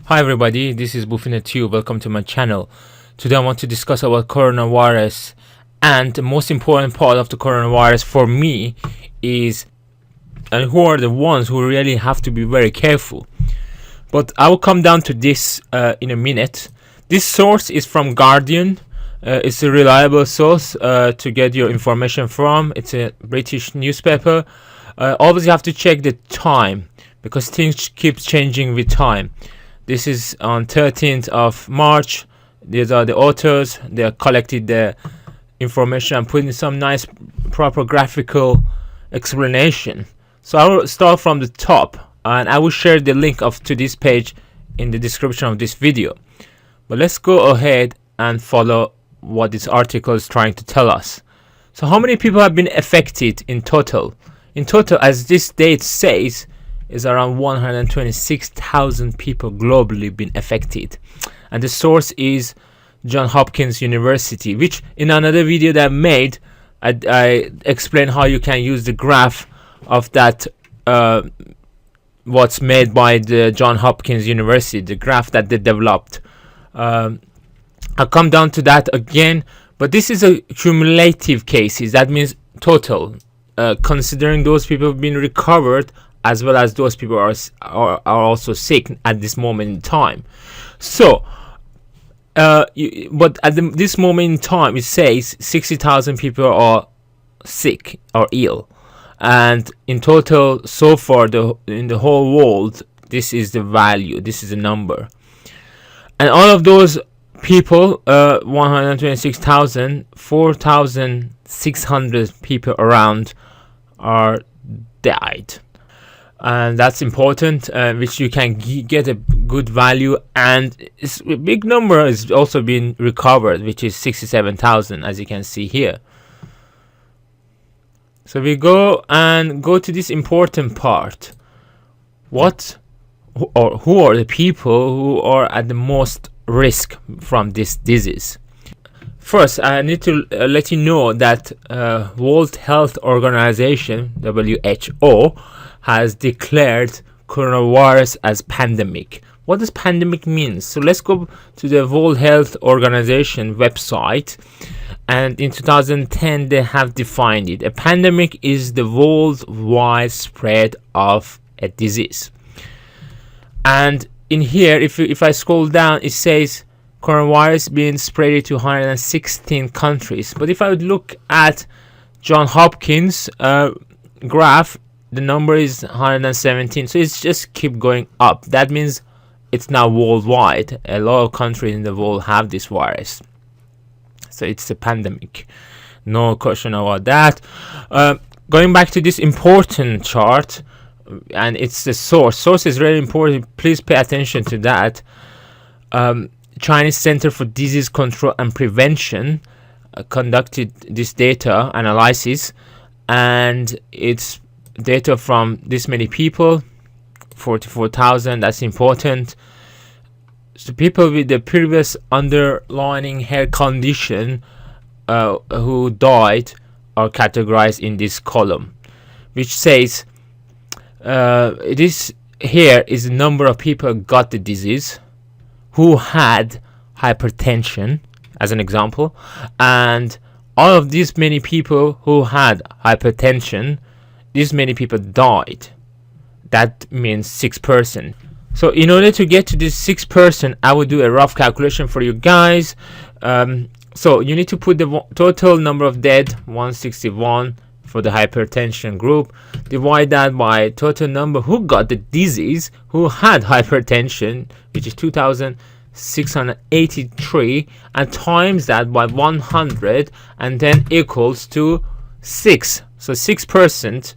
Hi everybody, this is Buffina2. Welcome to my channel. Today I want to discuss about coronavirus, and the most important part of the coronavirus for me is and who are the ones who really have to be very careful. But I will come down to this in a minute. This source is from Guardian. It's a reliable source to get your information from. It's a British newspaper. Always you have to check the time because things keep changing with time. This is on 13th of March. These are the authors. They collected the information and put in some nice proper graphical explanation. So I will start from the top, and I will share the link to this page in the description of this video. But let's go ahead and follow what this article is trying to tell us. So how many people have been affected in total? In total, as this date says, is around 126,000 people globally been affected, and the source is Johns Hopkins University, which in another video that I made, I explain how you can use the graph of that what's made by the Johns Hopkins University, the graph that they developed. I'll come down to that again, but this is a cumulative cases. That means total, considering those people have been recovered as well as those people are also sick at this moment in time. So but at this moment in time it says 60,000 people are sick or ill, and in total so far in the whole world, this is the value, this is the number. And all of those people, 126,000, 4,600 people around are died. And that's important, which you can get a good value, and it's a big number is also being recovered, which is 67,000, as you can see here. So we go to this important part. Who are the people who are at the most risk from this disease? First, I need to let you know that World Health Organization, WHO, has declared coronavirus as pandemic. What does pandemic mean? So let's go to the World Health Organization website, and in 2010 they have defined it. A pandemic is the worldwide spread of a disease. And in here, if I scroll down, it says coronavirus being spread to 116 countries. But if I would look at Johns Hopkins graph, the number is 117, so it's just keep going up. That means it's now worldwide. A lot of countries in the world have this virus, so it's a pandemic, no question about that. Going back to this important chart, and it's the source is really important, please pay attention to that. Chinese Center for Disease Control and Prevention conducted this data analysis, and it's data from this many people, 44,000. That's important. So people with the previous underlying health condition who died are categorized in this column, which says this here is the number of people who got the disease, who had hypertension as an example, and all of these many people who had hypertension, these many people died. That means 6%. So in order to get to this 6%, I will do a rough calculation for you guys. So you need to put the total number of dead, 161 for the hypertension group, divide that by total number who got the disease, who had hypertension, which is 2,683, and times that by 100, and then equals to 6. So 6%,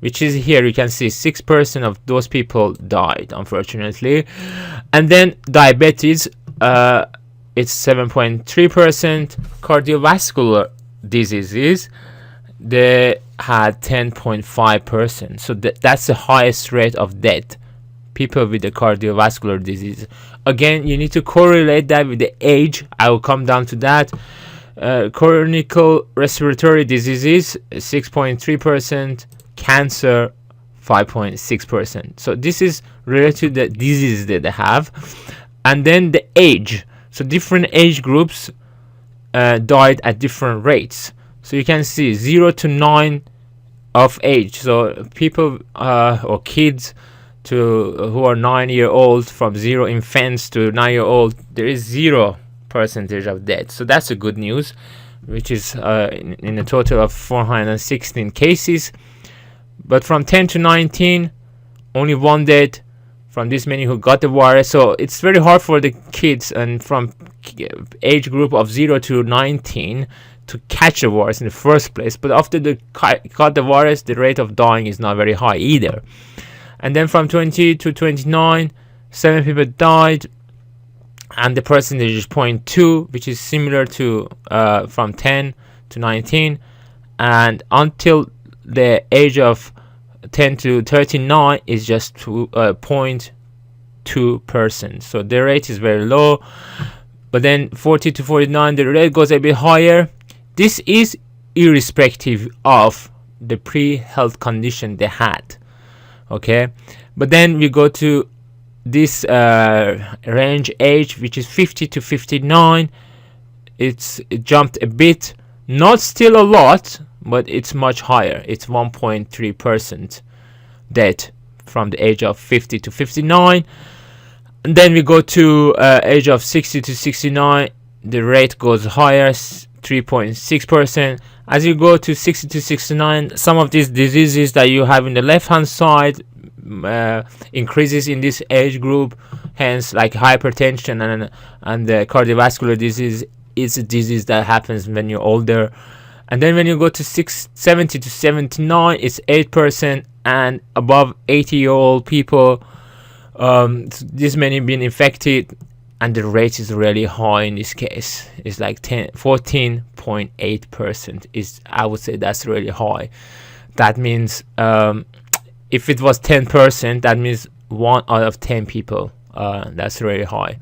which is here, you can see 6% of those people died, unfortunately. And then diabetes, it's 7.3%. Cardiovascular diseases, they had 10.5%. So that's the highest rate of death, people with the cardiovascular disease. Again, you need to correlate that with the age. I will come down to that. Chronic respiratory diseases, 6.3%. Cancer, 5.6%. So this is related to the diseases that they have. And then the age. So different age groups died at different rates. So you can see 0 to 9 of age. So people or kids who are 9-year-old, from 0 infants to 9-year-old, there is 0% of death. So that's a good news, which is in a total of 416 cases. But from 10 to 19, only 1 dead from this many who got the virus. So it's very hard for the kids and from age group of 0 to 19 to catch the virus in the first place. But after they got the virus, the rate of dying is not very high either. And then from 20 to 29, 7 people died, and the percentage is 0.2, which is similar to from 10 to 19. And until the age of 10 to 39 is just 0.2%. So the rate is very low. But then 40 to 49, the rate goes a bit higher. This is irrespective of the pre-health condition they had. Okay, but then we go to this range age, which is 50 to 59. It jumped a bit, not still a lot, but it's much higher. It's 1.3% death from the age of 50 to 59. And then we go to age of 60 to 69. The rate goes higher, 3.6%. As you go to 60 to 69, some of these diseases that you have in the left hand side increases in this age group. Hence, like hypertension and the cardiovascular disease is a disease that happens when you're older. And then when you go to 70 to 79, it's 8%, and above 80-year-old people, this many been infected, and the rate is really high in this case. It's like 14.8%. I would say that's really high. That means if it was 10%, that means 1 out of 10 people. That's really high.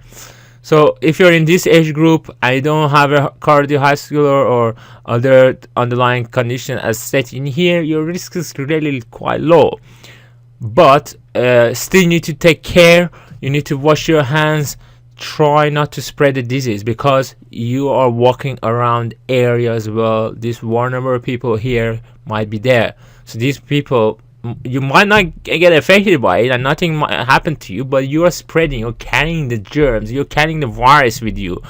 So if you're in this age group and you don't have a cardiovascular or other underlying condition as stated in here, your risk is really quite low. But still need to take care. You need to wash your hands. Try not to spread the disease, because you are walking around areas where these vulnerable people here might be there. So these people, you might not get affected by it and nothing might happen to you, but you are spreading, you're carrying the germs, you're carrying the virus with you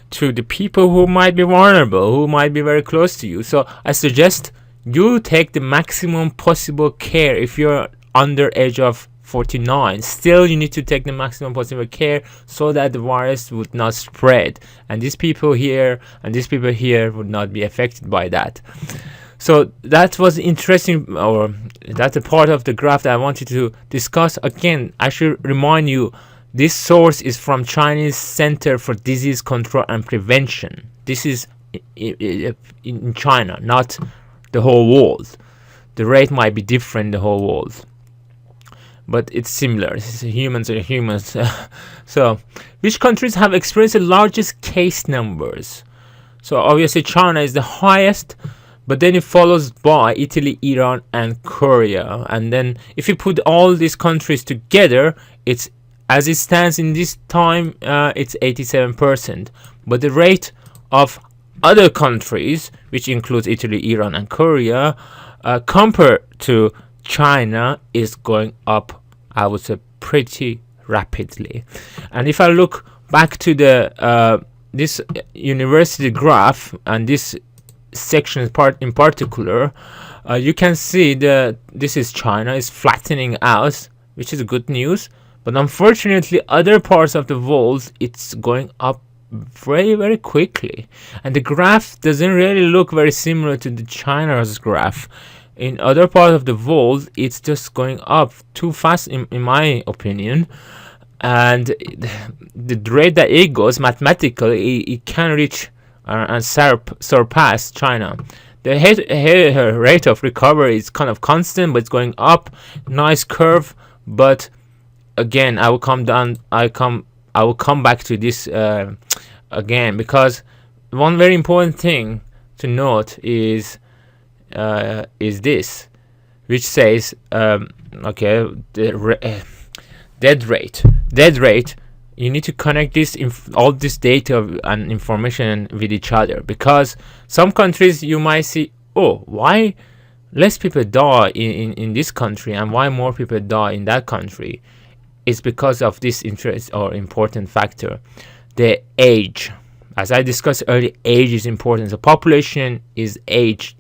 to the people who might be vulnerable, who might be very close to you. So I suggest you take the maximum possible care. If you're under age of 49, still you need to take the maximum possible care so that the virus would not spread, and these people here and these people here would not be affected by that. So that was interesting, or that's a part of the graph that I wanted to discuss. Again, I should remind you, this source is from Chinese Center for Disease Control and Prevention. This is in China, not the whole world. The rate might be different in the whole world, but it's similar. Humans are humans. So, which countries have experienced the largest case numbers? So obviously China is the highest, but then it follows by Italy, Iran, and Korea. And then if you put all these countries together, it's, as it stands in this time, it's 87%. But the rate of other countries, which includes Italy, Iran, and Korea, compared to China, is going up, I would say, pretty rapidly. And if I look back to the this university graph and this section in particular, you can see that this is China is flattening out, which is good news. But unfortunately, other parts of the world, it's going up very, very quickly, and the graph doesn't really look very similar to the China's graph. In other parts of the world, it's just going up too fast, in my opinion. And the rate that it goes mathematically, it can reach and surpass China. The rate of recovery is kind of constant, but it's going up. Nice curve, but again, I will come back to this again, because one very important thing to note is this, which says okay, the dead rate. You need to connect all this data and information with each other, because some countries you might see, oh, why less people die in this country and why more people die in that country. It's because of this interest or important factor, the age. As I discussed earlier, age is important. The population is aged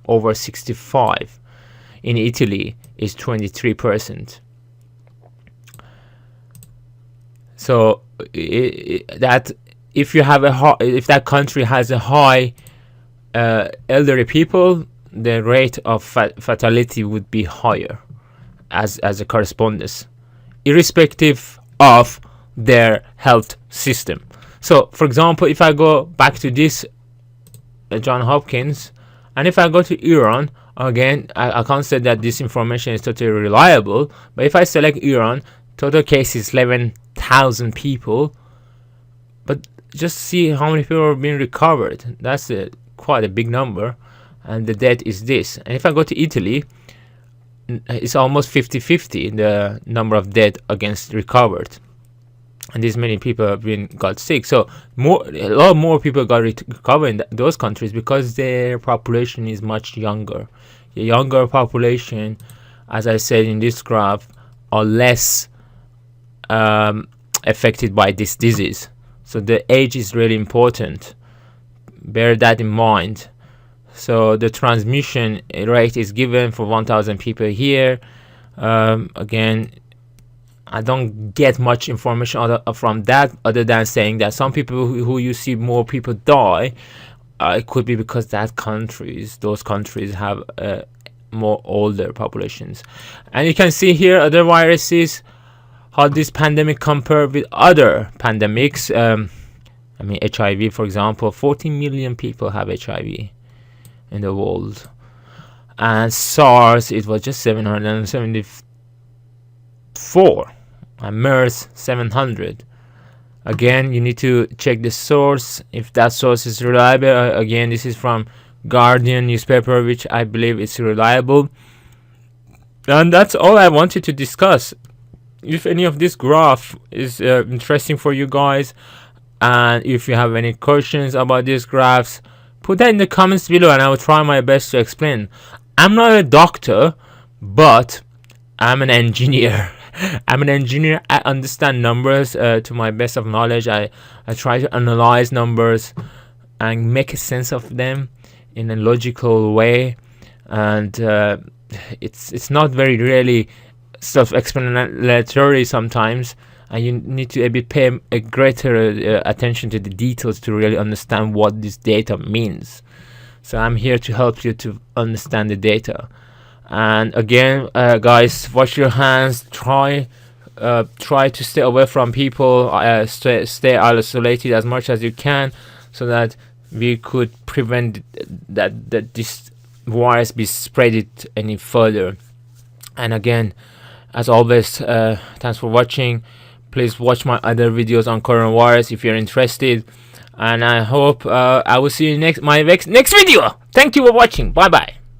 over 65. In Italy, is 23%. So that if you have if that country has a high elderly people, the rate of fatality would be higher as a correspondence, irrespective of their health system. So, for example, if I go back to this John Hopkins, and if I go to Iran, again, I can't say that this information is totally reliable, but if I select Iran, total cases 11,000 people, but just see how many people are being recovered. That's quite a big number, and the death is this. And if I go to Italy, it's almost 50-50 in the number of death against recovered, and this many people have got sick. So a lot more people got recovered in those countries because their population is much younger. The younger population, as I said in this graph, are less affected by this disease. So the age is really important. Bear that in mind. So the transmission rate is given for 1,000 people here. Again, I don't get much information from that, other than saying that some people who you see more people die, it could be because those countries have more older populations. And you can see here other viruses, how this pandemic compare with other pandemics. I mean, HIV, for example, 14 million people have HIV in the world, and SARS, it was just 774, and MERS 700. Again, you need to check the source, if that source is reliable. Again, this is from Guardian newspaper, which I believe is reliable. And that's all I wanted to discuss. If any of this graph is interesting for you guys, and if you have any questions about these graphs, put that in the comments below and I will try my best to explain. I'm not a doctor, but I'm an engineer. I'm an engineer. I understand numbers to my best of knowledge. I try to analyze numbers and make a sense of them in a logical way, and it's not very really self-explanatory sometimes, and you need to pay a greater attention to the details to really understand what this data means. So I'm here to help you to understand the data. And again, guys, wash your hands. Try to stay away from people. Stay isolated as much as you can, so that we could prevent that this virus be spread any further. And again, as always, thanks for watching. Please watch my other videos on coronavirus if you're interested, and I hope I will see you next video. Thank you for watching. Bye bye.